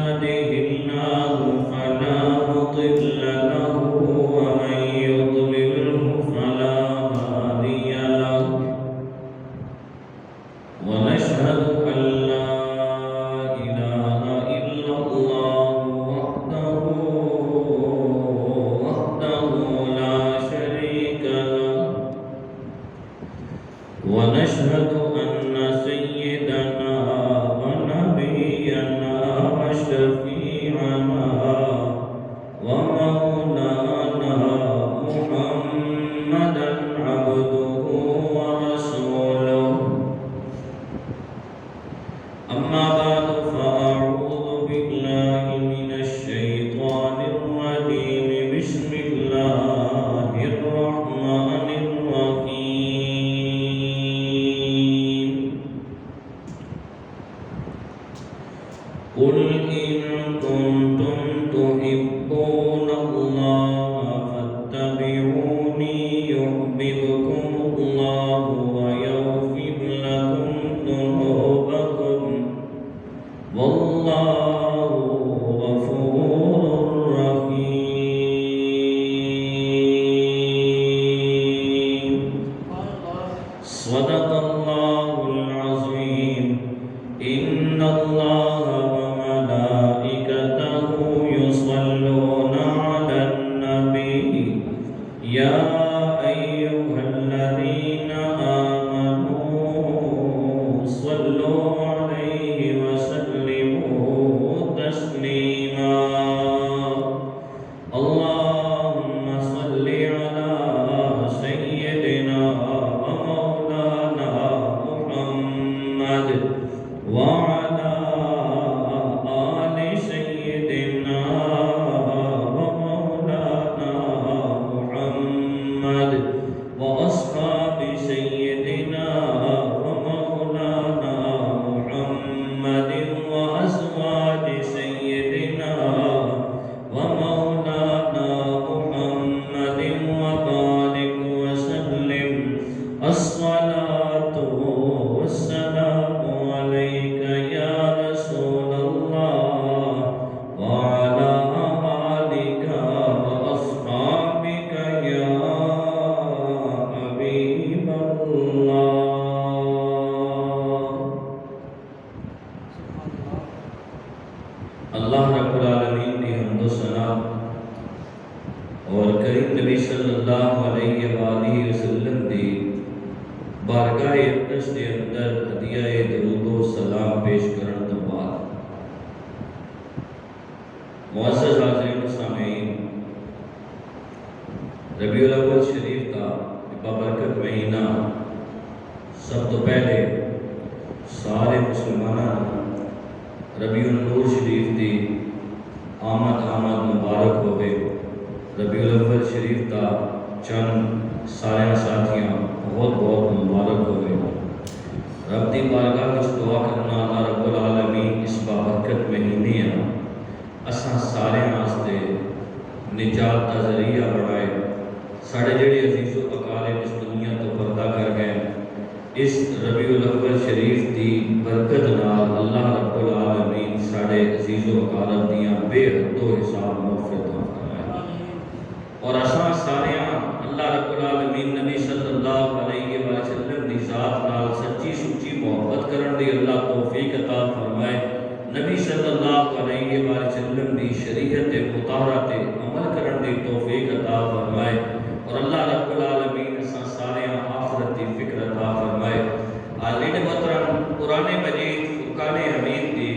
يهده الله فلا مضل له ومن يضلله فلا هادي له ونشهد أن لا إله إلا الله وحده لا شريك له ونشهد أن سيدنا ونبينا وشفيعنا ومولانا محمدا عبده ورسوله أما بعد فأعوذ بالله من الشيطان الرجيم بسم الله الرحمن الرحيم قل إن كنتم تحبون الله فاتبعوني يحببكم الله ويغفر لكم ذنوبكم والله غفور رحيم صدق الله العظيم إن الله وملائكته يصلون على النبي يا أيها الذين آمنوا صلوا عليه وسلموا تسليما اللهم صل على سيدنا ومولانا محمد وعلى آل سيدنا ومولانا محمد وأصحاب سيدنا ومولانا محمد وأزواج سيدنا ومولانا محمد وبارك وسلم الصلاة والسلام عليك يا رسول الله وعلى آلك وأصحابك يا حبيب الله اللہ رب العالمین کی حمد و ثنا اور کریم نبی صلی اللہ علیہ وآلہ وسلم دی بارگاہ اقدس کے اندر ہدیہ درود و سلام پیش کرن تو بعد معزز حاضرین و سامعین ربیع الاول شریف کا بابرکت مہینہ سب تو پہلے سارے مسلمانوں ربیع النور شریف دی آمد مبارک ہوئے ربیع الاول شریف کا چند سارے ساتھیاں بہت مبارک ہوئے رب دی بارگاہ وچ دعا کرنا اللہ رب العالمین اس بابرکت مہینے اساں سارے واسطے نجات دا ذریعہ بنائے ساڑے جڑے عزیز و اقارب اس دنیا تو پردہ کر گئے اس ربیع الاول شریف دی برکت نال اللہ رب العالمین ساڑے عزیز و اقارب دیاں بے حد و حساب مغفرت فرمائے اور اساں سارے اللہ رب العالمین نبی صلی اللہ علیہ وسلم دی ذات نال سچی سچی محبت کرن دی اللہ توفیق عطا فرمائے نبی صلی اللہ علیہ وسلم دی شریعت مطہرہ تے عمل کرن دی توفیق عطا فرمائے اور اللہ رب العالمین اساں سارے آخرت دی فکر عطا فرمائے عالین محترم قرآن مجید فرقان حمید دی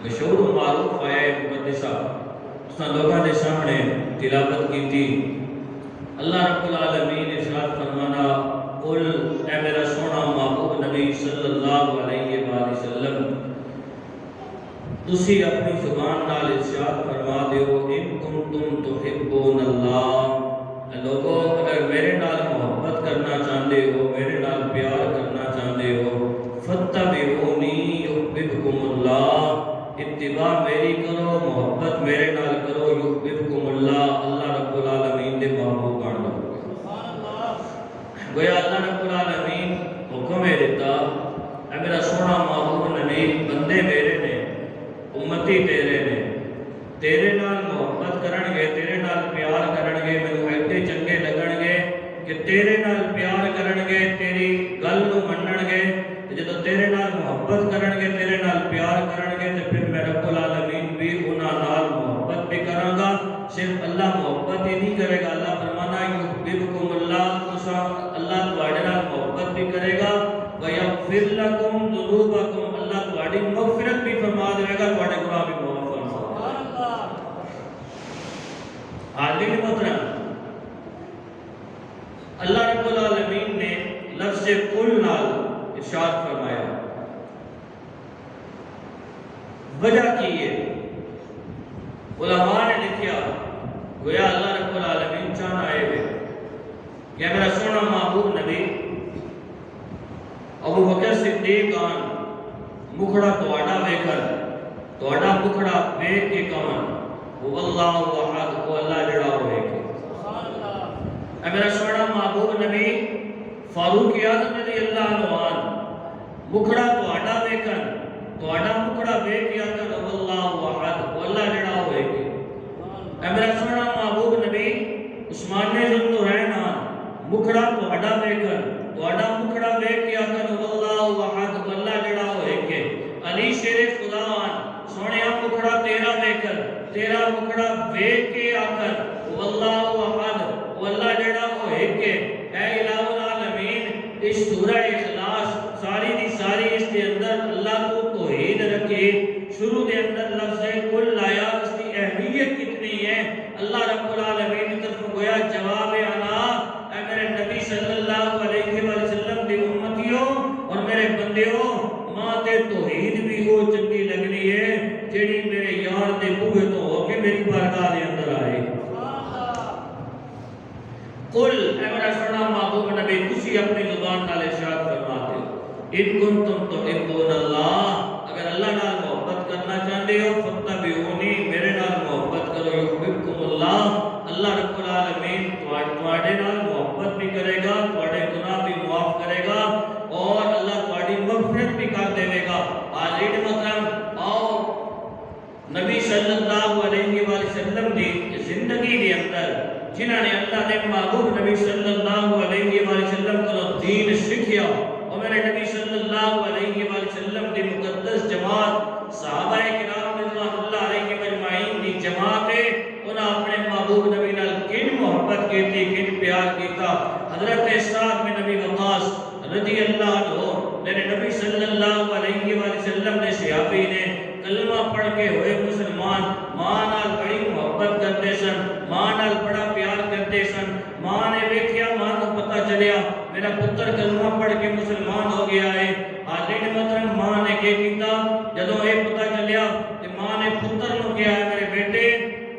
مشہور و معروف آیہ مقدسہ اساں لوگوں کے سامنے تلاوت کی تھی اللہ رب العالمین ارشاد فرمانا قل اے میرا سونا محبوب نبی صلی اللہ علیہ وآلہ وسلم تسی اپنی زبان نال ارشاد فرما دیو ان کنتم تحبون اللہ لوگوں اگر میرے نال محبت کرنا چاہتے ہو میرے نال پیار کرنا چاہتے ہو فتبعونی یحببکم اللہ اتباع میری کرو محبت میرے نال کرو یحببکم اللہ اللہ رب العالمین دے محبوب بن جاؤ گویا اللہ رب العالمین حکم دیتا اے میرا سونا محبوب نبی بندے میرے نے امتی تے بھی فرما دے گا تواڈے گناہ بھی معاف فرما دے گا۔ حاضرین محترم، اللہ رب العالمین نے لفظ کل نال ارشاد فرمایا، وجہ کی ہے علماء نے لکھیا گویا اللہ رب العالمین چاہنا آئے ہوئے کہ میرا سونا محبوب نبی ابو بکر صدیق آن مکھڑا تواڈا ویکھن تواڈا مکھڑا ویکھ کے کہن وہ اللہ احد، وہ اللہ جڑا ہوئے کہ اے میرا سونا محبوب نبی فاروق اعظم رضی اللہ عنہ آن مکھڑا تواڈا ویکھن تواڈا مکھڑا ویکھ کے کہن وہ اللہ احد، وہ اللہ جڑا ہوئے کہ اے میرا سونا محبوب نبی عثمان نے ذوالنورین آن مکھڑا تواڈا ویکھن تواڈا مکھڑا ویکھ کے کہن وہ اللہ احد، وہ اللہ جڑا ہوئے کہ علی شیر خدا آن سونیا مکھڑا تیرا ویکھن تیرا مکھڑا ویکھ کے کہن وہ اللہ احد، وہ اللہ جڑا ہوئے کہ اے الہ العالمین اس سورہ اخلاص ساری دی ساری اس کے اندر اللہ کو توحید رکھے، شروع دے اندر لفظ کل آیا، اس کی اہمیت کتنی ہے۔ اللہ رب العالمین کی طرف گویا جواب انا، اے میرے نبی صلی اللہ علیہ وسلم دی امتیوں اور میرے بندیوں، ماں تے توحید بھی وہ چنگی لگنی ہے جیڑی میرے یار دے بوئے تو ہو کے میری بارگاہ دے اندر آئے۔ قل اے میرا سونا محبوب نبی تسی اپنی زبان نال ارشاد فرماتے ان کنتم تحبون اللہ، اگر اللہ نال محبت کرنا چاہتے ہو فاتبعونی، میرے نال محبت کرو، یحببکم اللہ، اللہ رب العالمین تواڈے نال محبت بھی کرے گا، تواڈے گناہ بھی معاف کرے گا اور اللہ تواڈی مغفرت بھی کر دے گا۔ حاضرین محترم، آؤ نبی صلی اللہ علیہ وسلم دی زندگی دے اندر جنہاں نے اللہ دے محبوب نبی صلی اللہ علیہ وسلم کو دین سکھیا اور میرے نبی صلی اللہ علیہ وسلم دی مقدس جماعت صحابہ کرام رضوان اللہ علیہ مجمعین دی جماعت ہے، انہاں اپنے محبوب نبی نال کن محبت کیتی، کن پیار کیتا۔ حضرت سعد بن نبی وقاص رضی اللہ عنہ میرے نبی صلی اللہ علیہ وسلم نے صحابی نے کلمہ پڑھ کے ہوئے مسلمان، ماں نال بڑی محبت کرتے سن، ماں نال بڑا پیار کرتے سن۔ ماں نے دیکھیا، ماں کو پتہ چلیا میرا پتر کلمہ پڑھ کے مسلمان ہو گیا ہے۔ حاضرین محترم، ماں نے کیا کیتا جدوں یہ پتہ چلیا کہ ماں نے پتر نو کہا ہے میرے بیٹے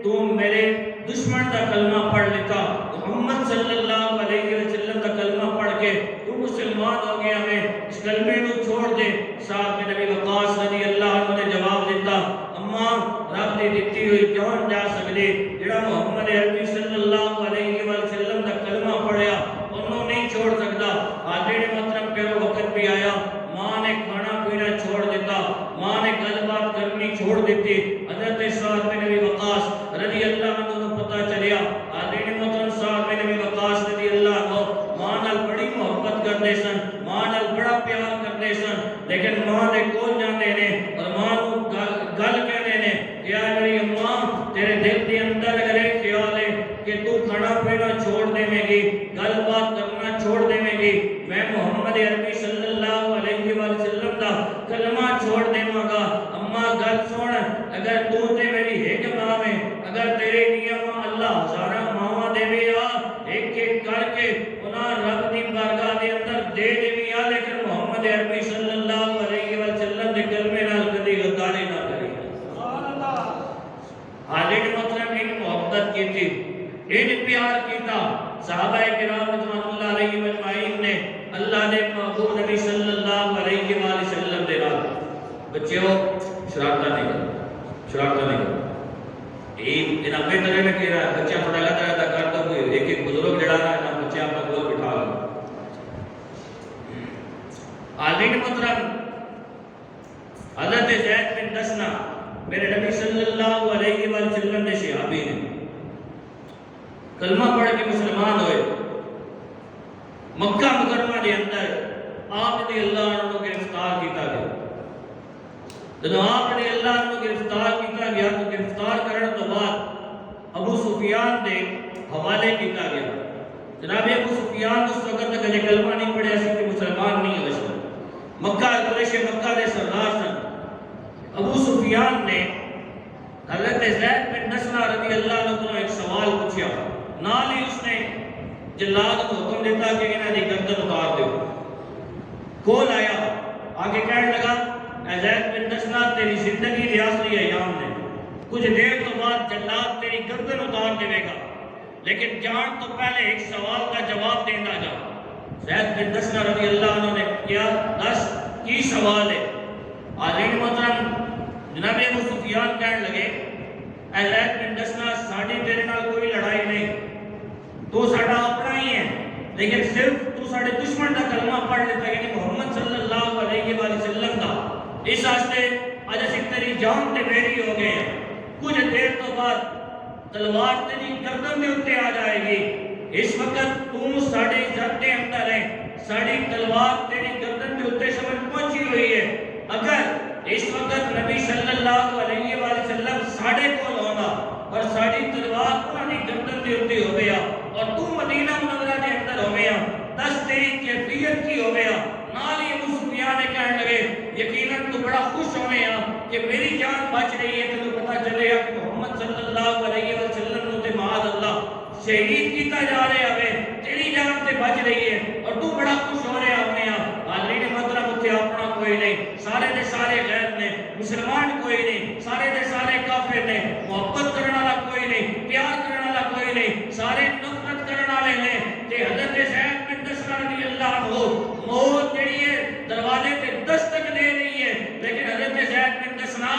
تو میرے دشمن دا کلمہ پڑھ لیتا، محمد صلی اللہ علیہ وسلم دا کلمہ پڑھ کے تو مسلمان ہو گیا ہے، اس کلمے نو چھوڑ دے۔ سعد بن نبی وقاص رضی اللہ عنہ نے جواب دیتا، اماں رب دی دتی ہوئی جان جا سکدے، جڑا محمد عربی صلی اللہ علیہ وسلم دا کلمہ پڑھیا انہوں نہیں چھوڑ سکتا۔ حاضرین محترم، پھر وقت بھی آیا، ماں نے کھانا پینا چھوڑ دیتا، ماں نے گل بات کرنی چھوڑ دیتی۔ حضرت سعد بن نبی وقاص رضی اللہ عنہ کو پتہ چلیا۔ حاضرین محترم، سعد بن نبی وقاص رضی اللہ عنہ ماں نال بڑی محبت کرتے سن، ماں نال بڑا پیار کرتے سن، لیکن ماں دے کول جاندے نے اور ماں کو گل کہندے نے کہ اے میری اماں تیرے دل دے اندر اگر ایک خیال ہے کہ تو کھانا پینا چھوڑ دے گی، گل بات کرنا چھوڑ دے گی، میں محمد عربی صلی اللہ علیہ وسلم دا کلمہ چھوڑ دے گا۔ اماں گل سن، اگر تو تے میری ایک ماں ہے، اگر تیرے لیے ماں اللہ ہزارہ ماں دے گا، ایک ایک کر کے انہاں رب دی بارگاہ دے اندر دے دے گا، لیکن محمد عربی صلی اللہ علیہ وسلم دے کلمے نال کبھی غداری نہ کرے۔ حاضرین محترم، ان محبت کی تھی، ان پیار کیتا صحابہ کرام رضوان اللہ علیہ مجمعین نے اللہ دے محبوب نبی صلی اللہ علیہ وسلم دے نال۔ بچیو شرارتہ نہیں کرو، شرارتہ نہیں کرو، ان اپنے طرح میں کہہ رہا ہے بچہ تھوڑا الگ طرح کا کر دو، ایک ایک بزرگ جڑا ہے نا بچے اپنا گول بٹھا لو۔ حاضرین محترم، حضرت زید بن دسنہ میرے نبی صلی اللہ علیہ وسلم نے صحابی نے کلمہ پڑھ کے مسلمان ہوئے۔ مکہ مکرمہ کے اندر آپ نے اللہ عنہ کو گرفتار کیتا گیا۔ جب آپ نے اللہ عنہ کو گرفتار کیتا گیا تو گرفتار کرنے تو بعد ابو سفیان دے حوالے کیتا گیا۔ جناب ابو سفیان اس وقت تک اجے کلمہ نہیں پڑھیا سی کہ مسلمان نہیں ہوئے سن، مکہ قریش مکہ دے سردار سن۔ ابو سفیان نے حضرت زید بن نصرہ رضی اللہ عنہ کو ایک سوال پوچھا، نال ہی اس نے جلاد کو حکم دیتا کہ انہاں دی گردن اتار دیو۔ کول آیا، آگے کہنے لگا اے زید بن نصرہ تیری زندگی دے آخری ایام نے، کچھ دیر تو بعد جلاد تیری گردن اتار دے گا، لیکن جان تو پہلے ایک سوال کا جواب دینا جا۔ زید بن نصرہ رضی اللہ عنہ نے کیا، دس کی سوال ہے؟ عالم محترم جناب ابو سفیان کہنے لگے اے زید بن نصرہ ساڑی تیرے نال کوئی لڑائی نہیں، تو ساڑا اپنا ہی ہے، لیکن صرف تو ساڑے دشمن دا کلمہ پڑھ لیتا، یعنی محمد صلی اللہ علیہ وآلہ وسلم دا، اس آستے آج اسی تیری جان تے میری ہو گئے ہیں، کچھ دیر تو بعد تلوار تیری گردن دے اتے آ جائے گی، اس وقت تو ساڑے عزت دے اندر ہے، ساڑی تلوار تیری گردن دے اتے سمجھ پہنچی ہوئی ہے، اگر اس وقت نبی صلی اللہ علیہ وآلہ وسلم ساڑے کو ہونا اور ساڑی تلوار پرانی گردن دے اتے ہو گیا اور تو مدینہ منورہ دے اندر ہو گیا، دس تیری کیفیت کی ہو گیا۔ نالی ابو سفیان نے کہنے لگے یقیناً تو بڑا خوش ہو گیا کہ میری جان بچ رہی ہے، تو پتہ چلے گا کہ محمد صلی اللہ علیہ وسلم نے معاذ اللہ شہید کیتا جا رہے ہیں، تیری جان تے بچ رہی ہے اور تو بڑا خوش ہو رہا ہونے ہیں۔ علی نے مطلب اتھے اپنا کوئی نہیں، سارے دے سارے غیر نے، مسلمان کوئی نہیں، سارے دے سارے کافر نے، محبت کرنا والا کوئی نہیں، پیار کرنا والا کوئی نہیں، سارے نفرت کرنا والے ہیں۔ تے حضرت زید بن نصرہ رضی اللہ عنہ موت جڑی ہے دروازے تے دستک دے رہی ہے، لیکن حضرت زید بن نصرہ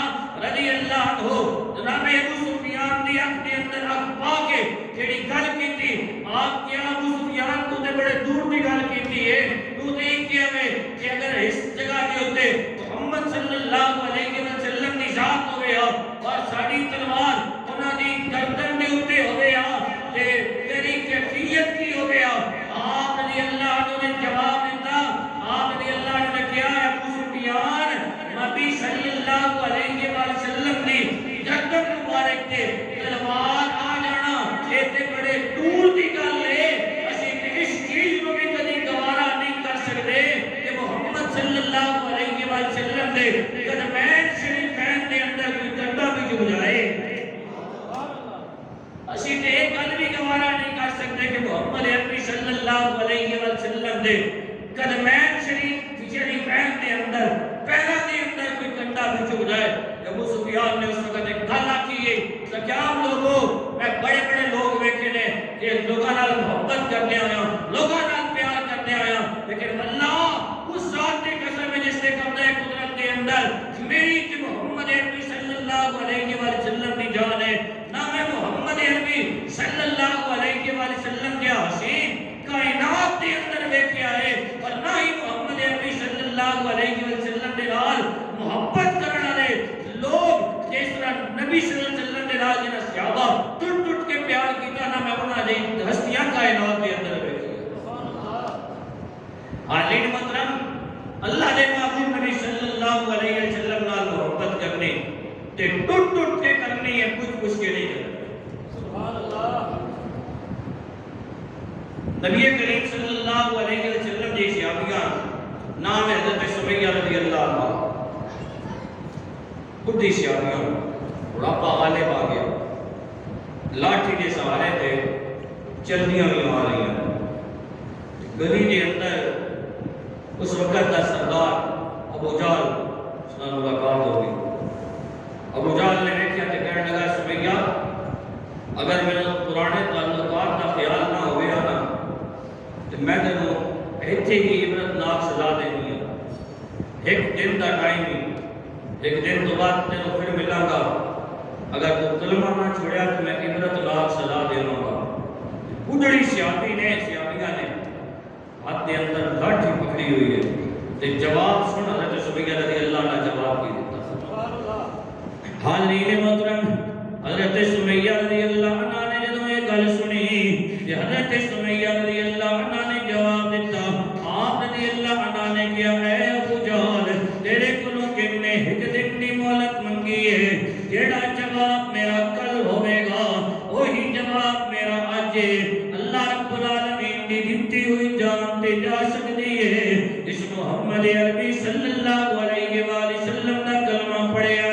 رضی اللہ عنہ جناب ابو سفیان دی اکھ دے اندر اکھ پا کے جڑی گل کیتی، آپ کیا ابو سفیان تو تے بڑے دور دی گل کیتی ہے، تو تے کیا ہے کہ اگر اس جگہ دے اوتے محمد صلی اللہ علیہ وسلم دی ذات ہوئے اور ساڑی تلوار انہاں دی گردن دے اوتے ہوئے تے تیری کیفیت کی ہو گیا۔ آپ رضی اللہ عنہ نے جواب دیتا، آپ رضی اللہ عنہ نے کیا ہے ابو سفیان نبی صلی اللہ علیہ وسلم دی گردن مبارک تے تلوار آ جانا یہ تے بڑے دور دی گل ہے، اسی تے اس چیز کو بھی کبھی گوارا نہیں کر سکتے کہ محمد صلی اللہ علیہ وسلم دے قدمین شریفین دے اندر کوئی گردہ بھی جھک جائے، اسی تے ایک گل بھی گوارا نہیں کر سکتے کہ محمد عربی صلی اللہ علیہ وسلم دے قدمین شریفین دے اندر پیرا دے اندر کوئی کنڈا بھی جھک جائے۔ ابو سفیان نے اس وقت ایک گل آکی ہے کہ کیا لوگوں میں بڑے بڑے لوگ ویکھے نے کہ لوگاں نال محبت کرنے آیا، لوگاں نال پیار کرنے آیا، لیکن اللہ اس ذات کی قسم ہے جس نے قبضہ قدرت کے اندر میری کہ محمد عربی صلی اللہ علیہ وسلم کی جان ہے، نہ میں محمد عربی صلی اللہ علیہ وسلم کے حسین کائنات کے اندر ویکھیا ہے، اور نہ ہی محمد عربی صلی اللہ علیہ وسلم کے نال محبت کرنے والے لوگ جس طرح نبی صلی اللہ علیہ وسلم کے نال جنہاں صحابہ ٹوٹ ٹوٹ کے پیار کیتا، نہ میں انہاں دی ہستیاں کائنات کے اندر ویکھی۔ عالم محترم اللہ دے محبوب نبی صلی اللہ علیہ وسلم نال محبت کرنے تے ٹوٹ ٹوٹ کے کرنی ہے، کچھ کچھ کے نہیں کرنا۔ سبحان اللہ۔ نبی کریم صلی اللہ علیہ وسلم دی صحابیاں نام ہے حضرت سمیہ رضی اللہ عنہ، بڑھی صحابیاں، بڑھاپا غالب آ گیا، لاٹھی کے سہارے تھے، چلدیاں ہوئی آ رہی ہیں، گلی کے اندر اس وقت کا سردار ابو جہل سے ملاقات ہو گئی۔ ابو جہل نے دیکھا کہ کہنے لگا سمیہ اگر میرے پرانے تعلقات کا خیال نہ ہوئے نا تو میں تینوں ایتھے ہی عبرت ناک سزا دینی ہے، ایک دن کا ٹائم ہی، ایک دن تو بعد تینوں پھر ملاں گا، اگر تو کلمہ نہ چھوڑیا تو میں عبرت ناک سزا دینا گا۔ بڑھڑی صحابیاں نے ہاتھ کے اندر لاٹھی پکڑی ہوئی ہے تے جواب سن حضرت سمیہ رضی اللہ عنہ جواب کی دیتا۔ حالین محترم حضرت سمیہ رضی اللہ عنہ نے جدوں یہ گل سنی کہ حضرت سمیہ رضی اللہ عنہ نے جواب دیتا، آپ رضی اللہ عنہ نے کیا اے ابو جہل تیرے کولوں کن نے ایک دن دی مہلت منگی ہے، جیڑا جواب میرا کل ہوے گا وہی جواب میرا اج ہے۔ اللہ رب العالمین دی دتی ہوئی جان تے جا سکتی ہے، اس محمد عربی صلی اللہ علیہ وآلہ وسلم دا کلمہ پڑھیا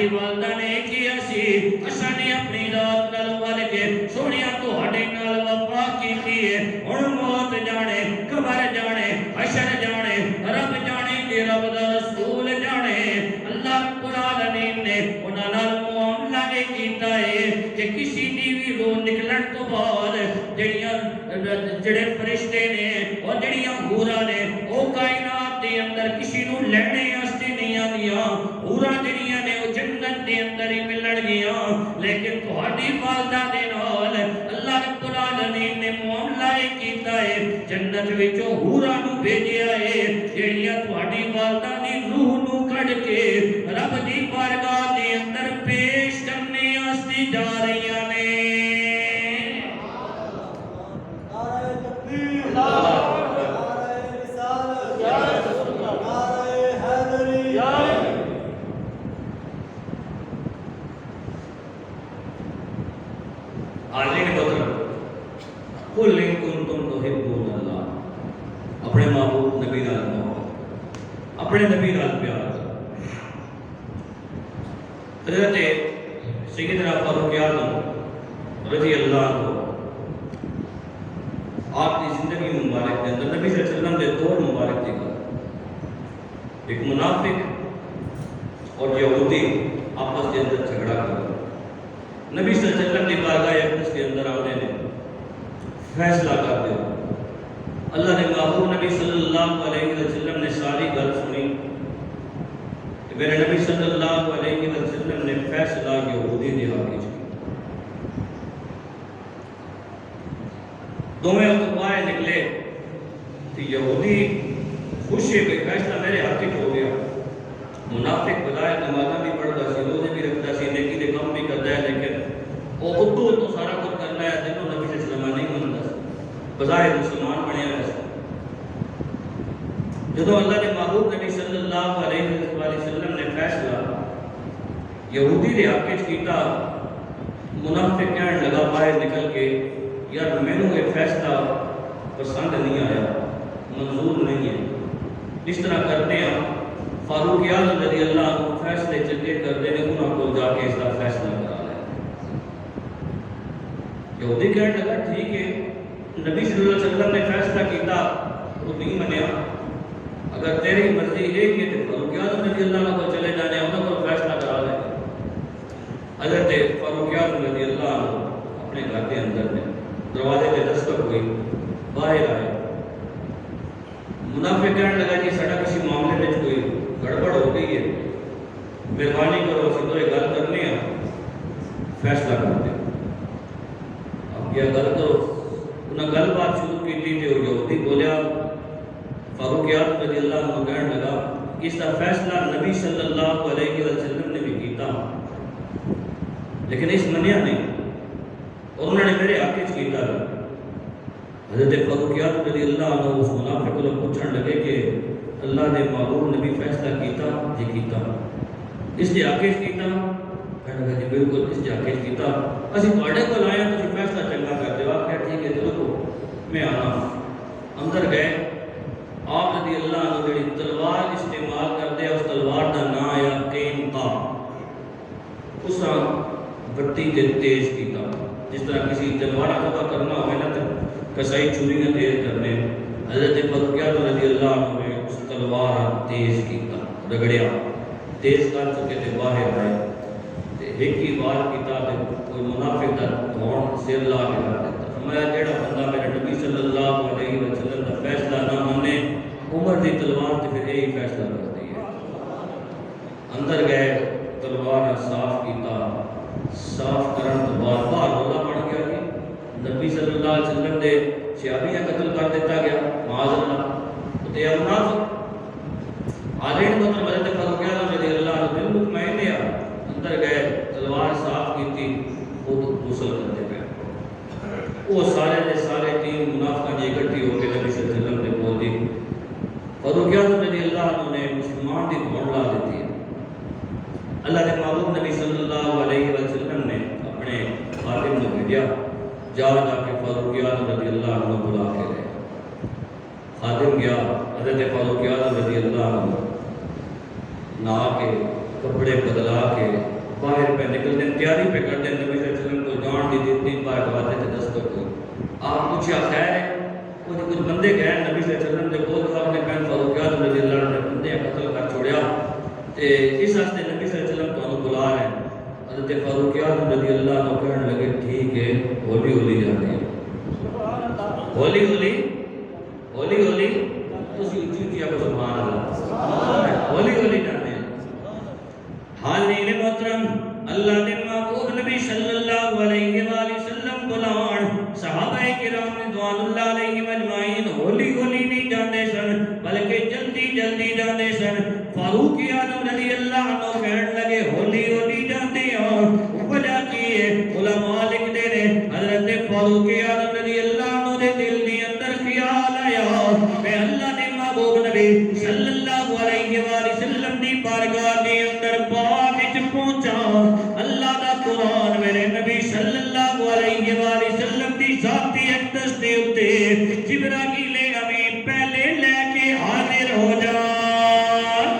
تہاڈی والدہ نے کیا سی اساں نے اپنی ذات نال ول کے سونیا تہاڈے نال وفا کیتی ہے ہن موت جانے قبر جانے حشر جانے رب جانے کہ رب دا رسول جانے اللہ رب العالمین نے انہاں نال معاملہ یہ کیتا ہے کہ کسی دی بھی روح نکلن تو بعد جڑے فرشتے نے اور جڑیاں حوراں نے او کائنات دے اندر کسی نو لینے واسطے نہیں آندیاں حوراں جڑیاں نے او جنت دے اندر ہی ملن گیاں لیکن تہاڈی والدہ دے نال اللہ رب العالمین نے معاملہ یہ کیتا ہے جنت وچوں حوراں نو بھیجیا ہے جڑیاں تہاڈی والدہ دی روح نو کڈ کے رب دی بارگاہ دے اندر پیش کرنے واسطے جا رہیاں نے قل ان کنتم تحبون اللہ اپنے محبوب نبی نال محبت اپنے نبی نال پیار حضرت سیدنا فاروق اعظم رضی اللہ عنہ آپ کی زندگی مبارک کے اندر نبی صلی اللہ علیہ وسلم کے دور مبارک دی گل ایک منافق اور یہودی آپس کے اندر جھگڑا کر نبی صلی اللہ علیہ وسلم کی بارگاہ اقدس کے اندر آنے نے فیصلہ کر دیا اللہ نے محبوب نبی صلی اللہ علیہ وسلم نے ساری گل سنی کہ میرے نبی صلی اللہ علیہ وسلم نے فیصلہ یہودی دے حق وچ دونوں اتباع نکلے کہ یہودی خوش ہے کہ فیصلہ میرے حق وچ ہو گیا منافق بظاہر نمازاں بھی پڑھتا سی روزے بھی رکھتا سی نیکی دے کام بھی کرتا ہے لیکن وہ خود تو سارا کچھ کرنا ہے دلوں نبی صلی اللہ علیہ وسلم نہیں منتا بظاہر مسلمان بنیا ہوا جدو اللہ نے محبوب نبی صلی اللہ علیہ وسلم نے فیصلہ یہودی دے حق وچ کیتا منافق کہنے لگا باہر نکل کے یار مینوں یہ فیصلہ پسند نہیں آیا منظور نہیں ہے اس طرح کرتے ہیں فاروق اعظم رضی اللہ عنہ فیصلے چلے کرتے ہیں انہوں کو جا کے اس کا فیصلہ کرا لیں یہودی کہنے لگا ٹھیک ہے نبی صلی اللہ علیہ وسلم نے فیصلہ کیتا تو نہیں منیا اگر تیری مرضی ہے کہ فاروق اعظم رضی اللہ عنہ کو چلے جانے انہوں کو فیصلہ کرا لیں حضرت فاروق اعظم رضی اللہ عنہ اپنے گھر کے اندر میں دروازے پہ دستک ہوئی باہر آئے منافق کہنے لگا کہ ساڈا کسی معاملے میں کوئی گڑبڑ ہو گئی ہے مہربانی کرو اسی تو گل کرنے ہیں فیصلہ کرتے اب کیا گل کرو انہیں گل بات شروع کی تھی جو یہودی بولیا فاروق اعظم رضی اللہ عنہ کہنے لگا اس کا فیصلہ نبی صلی اللہ علیہ وسلم نے بھی کیتا لیکن اس منیا نہیں اور انہوں نے میرے حق وچ کیتا حضرت فاروق اعظم رضی اللہ عنہ اس منافق کو پوچھنے لگے کہ اللہ نے محبوب نبی فیصلہ کیتا جی کیتا اس کے حق وچ کیتا کہنے لگا جی بالکل اس کے حق وچ کیتا اسی تواڈے کول آئے تو فیصلہ چنگا کر دیو آپ کہتے ٹھیک ہے چلو میں آنا اندر گئے آپ رضی اللہ عنہ جڑی تلوار استعمال کرتے اس تلوار کا نام آیا قینقا اس بٹی کے تیز کیتا جس طرح کسی تلوار کا کرنا ہوئے نا تو کسائی چوری نہ تیز کرنے حضرت فاروق اعظم رضی اللہ عنہ نے اس تلوار تیز کیتا رگڑیا تیز کر چکے تھے باہر آئے ایک ہی بار کیتا تے کوئی منافق دا دھون سر لا کے کر دیتا فرمایا جیڑا بندہ میرے نبی صلی اللہ علیہ وسلم کا فیصلہ نہ مانے عمر دی تلوار تے پھر یہی فیصلہ کرتی ہے اندر گئے تلوار صاف کیتا صاف کرن تو بعد باہر رولا بن گیا کہ نبی صلی اللہ علیہ وسلم دے صحابیاں قتل کر دیتا گیا معاذ اللہ تے منافق عالم مطلب حضرت فاروق اعظم رضی اللہ عنہ دل مطمئن ہے اندر گئے تلوار صاف کی خود غسل کرتے پہ وہ سارے دے سارے تین منافقہ جی اکٹھی ہو کے نبی صلی اللہ علیہ وسلم نے بول دی فاروق اعظم رضی اللہ عنہ نے مسلمان دی دھون لا دیتی ہے اللہ کے محبوب نبی صلی اللہ علیہ وسلم نے اپنے خادم نے بھیجا جا کے فاروق اعظم رضی اللہ عنہ بلا کے لے خادم گیا حضرت فاروق اعظم رضی اللہ عنہ نہا کے کپڑے بدلا کے باہر پہ نکلتے ہیں، تیاری پہ کرتے ہیں نبی صلی اللہ علیہ وسلم کو جان دی تھی، 3 بار دعاتے تھے دستک کو. آپ پوچھا خیر ہے؟ کچھ بندے گئے نبی صلی اللہ علیہ وسلم کے بول آپ نے کہا فاروق اعظم رضی اللہ عنہ نے بندے قتل کر چھوڑیا تے اس واسطے نبی صلی اللہ علیہ وسلم کو بلا رہے ہیں. حضرت فاروق اعظم رضی اللہ عنہ کہنے لگے ٹھیک ہے ہولی ہولی جاتے ہیں، ہولی ہولی ہولی ہولی تسی اونچی اونچی آکو سبحان اللہ، ہولی ہولی جاتے ہیں. حاضرین محترم، اللہ نے محبوب نبی صلی اللہ علیہ وآلہ وسلم بلان صحابہ کرام رضوان اللہ علیہم اجمعین ہولی ہولی نہیں جاندے سن بلکہ جلدی جلدی جاندے سن. فاروق اعظم رضی اللہ عنہ کہنے لگے ہولی ہولی جاندے ہیں، وجہ کی ہے؟ علماء لکھتے ہیں حضرت فاروق اعظم رضی اللہ عنہ دے دل دی اندر خیال آیا کہ اللہ نے محبوب نبی صلی اللہ علیہ وآلہ وسلم دی بارگاہ دے اندر پاک وچ پہنچا، اللہ دا قرآن میرے نبی صلی اللہ علیہ وآلہ وسلم دی ذاتی اقدس دے اتے جبرائیل امین پہلے لے کے حاضر ہو جان.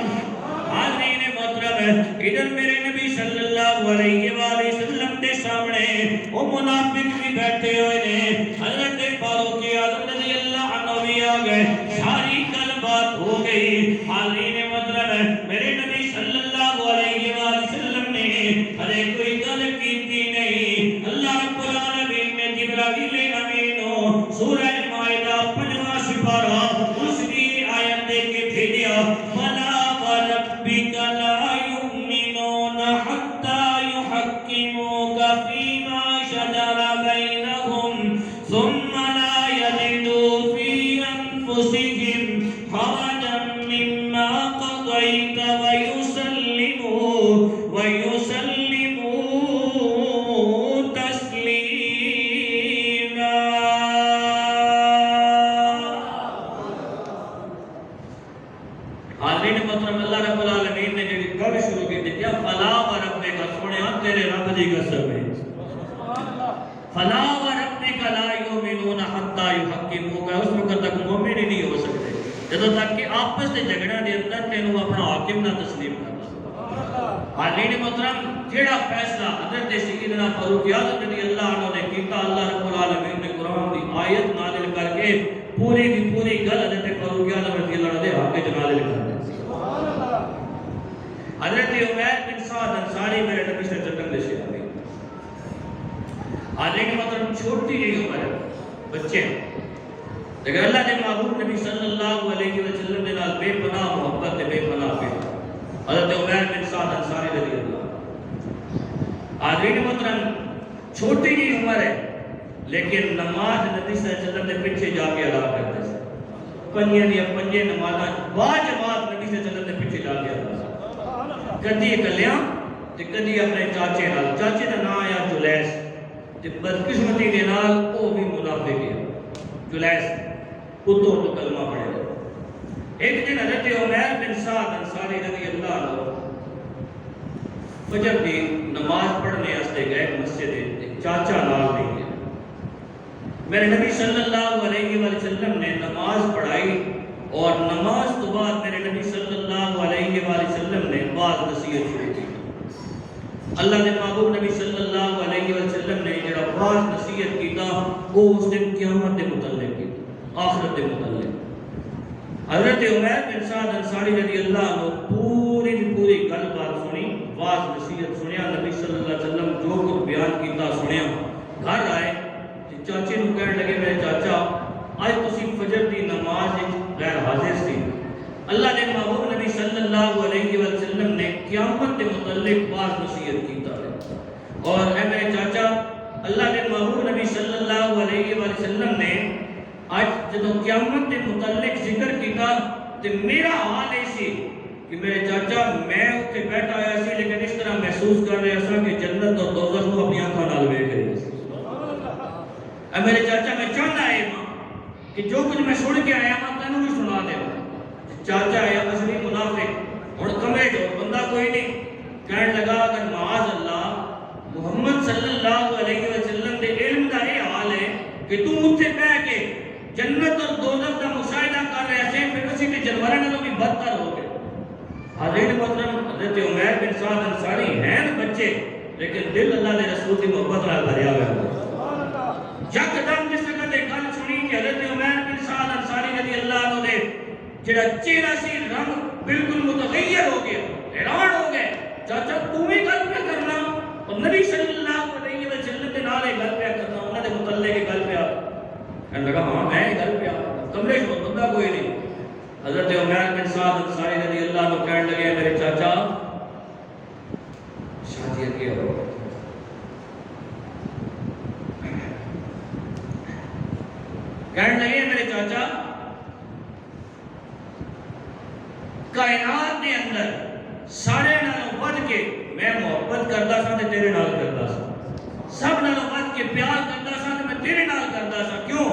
حاضرین محترم، ادھر میرے نبی صلی اللہ علیہ وآلہ وسلم دے سامنے وہ منافق بھی بیٹھے ہوئے نے، حضرت فاروق اعظم رضی اللہ عنہ بھی آ گئے، ساری کل بات ہو گئی. حاضرین محترم، میرے نبی صلی اللہ علیہ وآلہ وسلم نے ارے کوئی گل کیتی نہیں. اللہ رب العالمین نے جبرائیل امین کو سورہ مائدہ 5واں سپارہ اس کی آیت دے کے بھیجا، فلا وربک لا یؤمنون حتی یحکموک فیما شجر بینہم ثم لا یجدوا فی انفسہم حرجا مما قضیت ویسلموا تسلیما. حاضرین محترم، اللہ رب العالمین نے جو گل شروع کی تھی کیا فلا وربک، سنیا تیرے رب دی قسم ہے، فلا وربک لا یؤمنون حتی یحکموک، اس وقت تک مومن ہی نہیں ہو سکتے جب تک کہ آپس کے جھگڑے دے اندر تینوں اپنا حاکم نہ تسلیم کرنا. حاضرین محترم، جیڑا فیصلہ حضرت سیدنا فاروق اعظم رضی اللہ عنہ نے کیتا، اللہ رب العالمین نے قرآن دی آیت نازل کر کے پوری دی پوری گل حضرت فاروق اعظم رضی اللہ عنہ دے حق وچ نازل کر دی. حضرت عمیر بن سعد انصاری میرے نبی سے چٹن دے سے آگئی. حاضرین محترم، چھوٹی جی عمر بچے لیکن اللہ نے محبوب نبی صلی اللہ علیہ وسلم نے نال بے پناہ محبت دے بے پناہ پہ حضرت عمیر بن سعد انصاری رضی اللہ. حاضرین محترم، چھوٹی جی عمر ہے لیکن نماز نبی صلی اللہ علیہ وسلم نے پیچھے جا کے ادا کرتے تھے. پنجے نمازاں با جماعت نبی صلی اللہ علیہ وسلم نے پیچھے جا کے ادا کرتے. کدی اکلیاں تے کدی اپنے چاچے نال، چاچے دا نام آیا جلیس تے بدقسمتی دے نال او بھی منافق ہے. جلیس اتو تو کلمہ پڑھے گا. ایک دن حضرت عمیر بن سعد انصاری رضی اللہ عنہ فجر دی نماز پڑھنے واسطے گئے مسجد، چاچا نال نہیں گیا. میرے نبی صلی اللہ علیہ وسلم نے نماز پڑھائی اور نماز تو بعد میرے نبی صلی اللہ علیہ وسلم نے بعض نصیحت شروع کی. اللہ کے محبوب نبی صلی اللہ علیہ وسلم نے جڑا بعض نصیحت کیتا وہ اس دن قیامت کے متعلق کی، آخرت کے متعلق. حضرت عمیر بن سعد انصاری رضی اللہ عنہ پوری گل بات سنی، بعض نصیحت سنیا، نبی صلی اللہ علیہ وسلم جو کچھ بیان کیتا سنیا. گھر آئے چاچے نو کہنے لگے میرے چاچا آج تسی فجر دی نماز غیر حاضر سی. اللہ نے محبوب نبی صلی اللہ علیہ وسلم نے قیامت کے متعلق بعض نصیحت کیتا ہے. اور اے میرے چاچا، اللہ نے محبوب نبی صلی اللہ علیہ وسلم نے آج جب قیامت کے متعلق ذکر کیتا تو میرا حال ایسی کہ میرے چاچا میں اتنے بیٹھا آیا سی لیکن اس طرح محسوس کر رہا تھا کہ جنت اور دوزخ کو اپنی آنکھوں نال ویکھ رہا سی. اے میرے چاچا میں چاہتا ہے کہ جو کچھ میں سن کے آیا میں تینوں بھی سنا دے. چاچا ہے اصلی منافق، اور کمرے جو بندہ کوئی نہیں، کہنے لگا کہ معاذ اللہ محمد صلی اللہ علیہ وسلم دے علم دا یہ حال ہے کہ تم اتنے بیٹھ کے جنت اور دوزخ کا مشاہدہ کر رہے سے پھر اسی کے جنوروں نالوں بھی بدتر ہو گئے. حاضرین محترم، حضرت عمیر بن سعد انصاری ہیں بچے، لیکن دل اللہ نے رسول کی محبت نال بھریا ہوا ہے۔ یکدم جس وقت ایک گل سنی کہ حضرت عمیر بن سعد انصاری رضی اللہ عنہ دے جڑا چہرہ سی رنگ بالکل متغیر ہو گیا، حیران ہو گئے، چاچا تم ہی گل پہ کرنا اور نبی صلی اللہ علیہ وسلم کے نال گل پہ کرنا، انہوں نے متعلق کی گل پہ کہنے لگا ہاں میں گل پہ کمرے سے بندہ کوئی نہیں۔ حضرت عمیر بن سعد انصاری رضی اللہ عنہ کہنے لگے میرے چاچا شادی کیا ہو، کہنے لگے میرے چاچا کائنات کے اندر سارے نالوں ود کے میں محبت کرتا سا تے تیرے نال کرتا سا، سب نالوں ود کے پیار کرتا سا تے میں تیرے نال کرتا سا، کیوں؟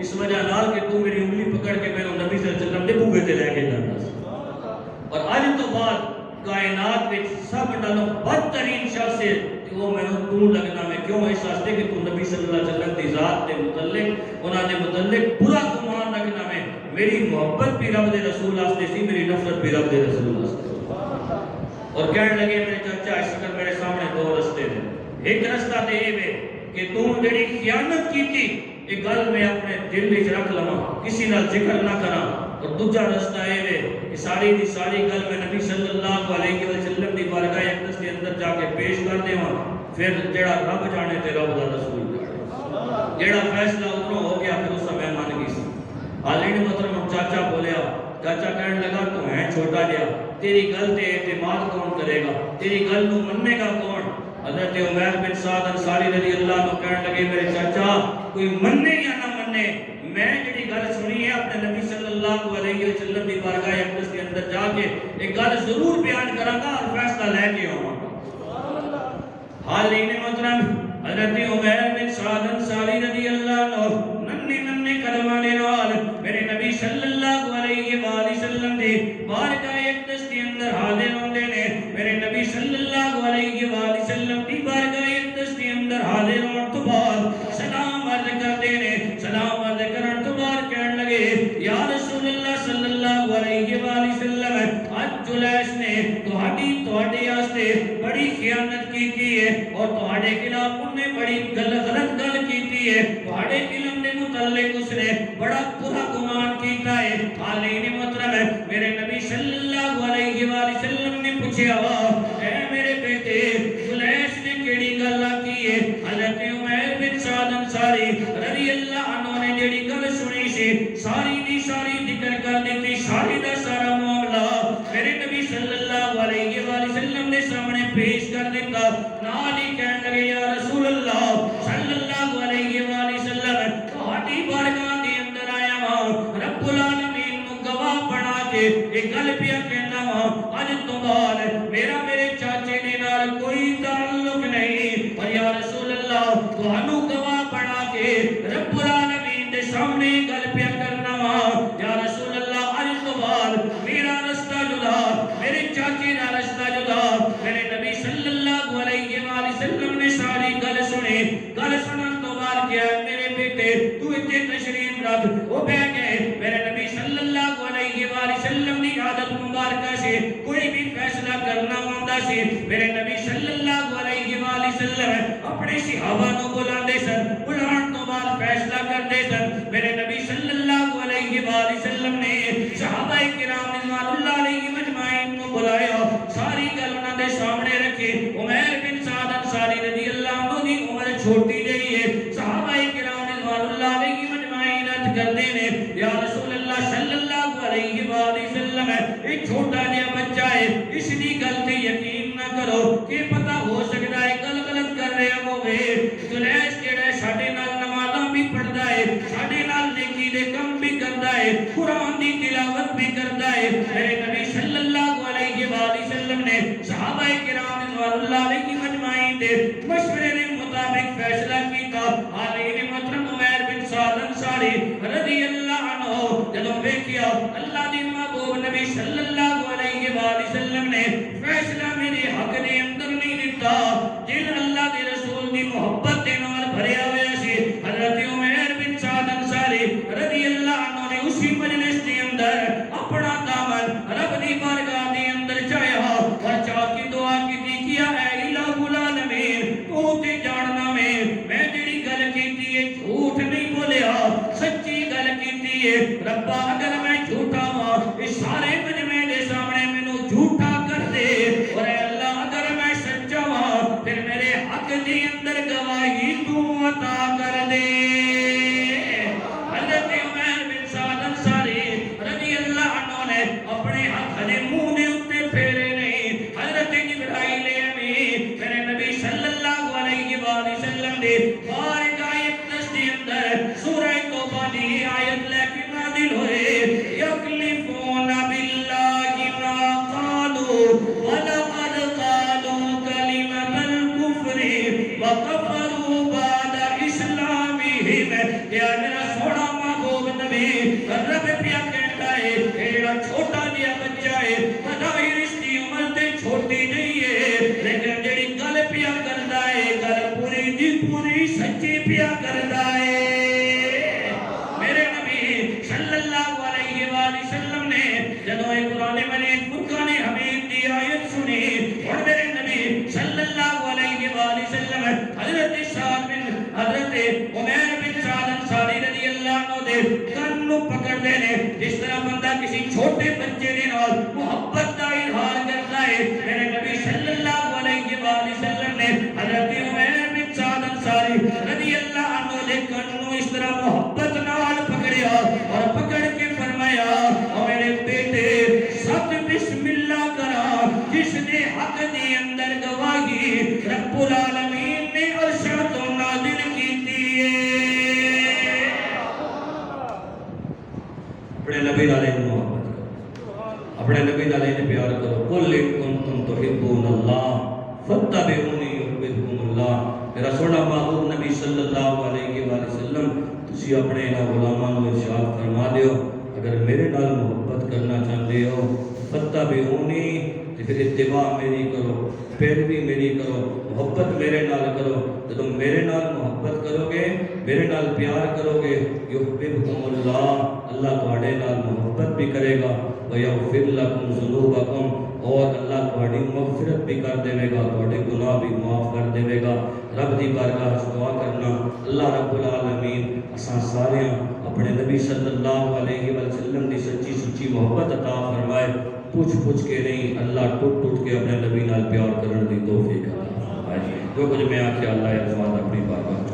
اس وجہ نال کہ تو میری انگلی پکڑ کے میں نبی صلی اللہ علیہ وسلم دے بوئے تے لے کے جاتا سا، اور آج تو بعد کائنات میں سب نالوں بدترین شخص ہے کہ وہ میں تو لگنا میں، کیوں؟ اس واسطے کہ تو نبی صلی اللہ علیہ وسلم دی ذات دے متعلق انہاں دے متعلق برا گمان رکھنا میں، میری محبت بھی رب دے رسول واسطے سی، میری نفرت بھی رب دے رسول واسطے۔ اور کہنے لگے میرے چاچا اس وقت میرے سامنے دو رستے ہیں، ایک رستہ تے یہ کہ تو جڑی خیانت کی تھی ایک گل میں اپنے دل وچ رکھ لواں، کسی نال ذکر نہ کراں، اور دوجا رستہ یہ کہ ساری دی ساری گل میں نبی صلی اللہ علیہ وسلم دی بارگاہ اقدس کے اندر جا کے پیش کر دیواں، پھر جڑا رب جانے تے رب دا رسول جانے، جڑا فیصلہ اتروں ہو گیا پھر اس میں مان گئی سی۔ حالین محترم چاچا بولیا، چاچا کہنے لگا تو ہے چھوٹا جیا، تیری گل تے اعتماد کون کرے گا، تیری گل نو مننے گا کون؟ حضرت عمیر بن سعد انصاری رضی اللہ عنہ کہنے لگے میرے چاچا کوئی مننے یا نہ مننے، میں جڑی گل سنی ہے اپنے نبی صلی اللہ علیہ وسلم کی بارگاہ اقدس کے اندر جا کے ایک گل ضرور بیان کراں گا اور فیصلہ لے کے آواں گا۔ حالین محترم حضرت عمیر بن سعد انصاری رضی اللہ عنہ ننے ننے قدماں دے نال میرے نبی صلی اللہ علیہ وآلہ وسلم دی بارگاہ اقدس کے اندر حاضر ہوندے نے، میرے نبی صلی اللہ علیہ وآلہ وسلم دی بارگاہ اقدس کے اندر حاضر ہون تو بعد سلام عرض کردے نے، سلام عرض کرن تو بعد کہنے لگے یا رسول اللہ صلی اللہ علیہ وآلہ وسلم آج جلیس نے تہاڈے واسطے بڑی خیانت کی ہے اور تہاڈے خلاف انہوں نے بڑی غلط گل کی ہے، تہاڈے علم دے متعلق اس نے بڑا برا گمان کیتا ہے۔ حالین محترم میرے نبی صلی اللہ علیہ وآلہ وسلم نے پوچھا اے میرے بیٹے جلیس نے کیڑی گل کی ہے؟ حضرت عمیر بن سعد انصاری رضی اللہ عنہ نے جڑی گل سنی سی ساری دی ساری ذکر کر دیتی، ساری دا سارا معاملہ میرے نبی صلی اللہ علیہ وآلہ وسلم نے سامنے پیش کر دیتا، نال ہی کہنے لگے یا رسول اللہ صلی اللہ علیہ وآلہ وسلم تہاڈی بارگاہ دے اندر آیا ہاں، رب العالمین نو گواہ بنا کے ایک گل پیا کہنا ہاں، اج تو بعد میرا میرے چاچے دے نال کوئی تعلق نہیں، اور یا رسول اللہ تہانوں گواہ بنا کے رب العالمین دے سامنے گل پیا کرنا ہاں، یا رسول اللہ اج تو بعد میرا رستہ جدا، میرے چاچے دا رستہ جدا۔ میرے نبی صلی اللہ علیہ وآلہ وسلم نے ساری گل سنی، گل سنن تو بعد کیا میرے بیٹے تو اتنے تشریف رکھ، وہ بہ گئے۔ میرے نبی صلی اللہ علیہ وآلہ وسلم کی عادت مبارکہ سے کوئی بھی فیصلہ کرنا ہوندا سی، میرے نبی صلی اللہ علیہ وآلہ وسلم اپنے صحابہ نو بلاندے سن، بلان تو بعد فیصلہ کردے سن۔ میرے نبی صلی اللہ علیہ وآلہ وسلم نے صحابہ کرام رضوان اللہ علیہ مجمعین کو بلایا، ساری گل انہاں دے سامنے رکھی۔ عمیر بن سعد انصاری رضی اللہ عنہ دی عمر چھوٹی جئی ہے، صحابہ کرام رضوان اللہ علیہ مجمعین عرض کردے نے یا رسول اللہ صلی اللہ علیہ وآلہ وسلم ایک چھوٹا جہا بچہ ہے، اس دی گل تے یقین نہ کرو کہ پتہ ہو سکتا ہے گل غلط کر رہا ہوے، جلیس جڑا ساڈے نال نمازاں بھی پڑھدا ہے، ساڈے نال نیکی دے کم بھی کردا ہے، قرآن دی تلاوت بھی کردا ہے۔ میرے نبی صلی اللہ علیہ وآلہ وسلم نے صحابہ کرام رضوان اللہ علیہ مجمعین دے مشورے کے مطابق فیصلہ کیتا۔ حالین محترم عمیر بن سعد انصاری رضی اللہ عنہ جدوں ویکھیا اللہ دی محبوب نبی صلی اللہ علیہ وآلہ وسلم نے فیصلہ میرے حق دے اندر نہیں چھوٹے بچے دے نال محبت دا اظہار کرتا ہے. میرے نبی صلی اللہ علیہ وآلہ وسلم نے حضرت عمیر بن سعد انصاری رضی اللہ عنہ دے کنوں اس طرح محبت نال پکڑیا اور پکڑ کے فرمایا او میرے بیٹے سب بسم اللہ کرا جس نے حق دے اندر گواہی رب العالمین نے عرش تو نازل کیتی ہے. اپنے نبی علیہ محبت کرو, اپنے نبی علیہ پیار کرو. قل ان کنتم تحبون اللہ فاتبعونی یحببکم اللہ. میرا سونا محبوب نبی صلی اللہ علیہ وآلہ وسلم تسی اپنے انہاں غلاماں نوں ارشاد فرما دیو اگر میرے نال محبت کرنا چاہتے ہو فاتبعونی تو پھر اتباع میری کرو, پیروی میری کرو, محبت میرے نال کرو. تو تم میرے نال محبت کرو گے, میرے نال پیار کرو گے, یحببکم اللہ, اللہ تواڈے نال محبت بھی کرے گا. ویغفر لکم ذنوبکم, اور اللہ تواڈی مغفرت بھی کر دے گا, تواڈے گناہ بھی معاف کر دے گا. رب دی بارگاہ وچ دعا کرنا اللہ رب العالمین اساں سارے اپنے نبی صلی اللہ علیہ وسلم دی سچی سچی محبت عطا فرمائے. پوچھ پوچھ کے نہیں, اللہ ٹوٹ ٹوٹ کے اپنے نبی نال پیار کرن دی توفیق عطا فرمائے. جو کچھ میں آکھیا اللہ الفاظ اپنی بارگاہ وچ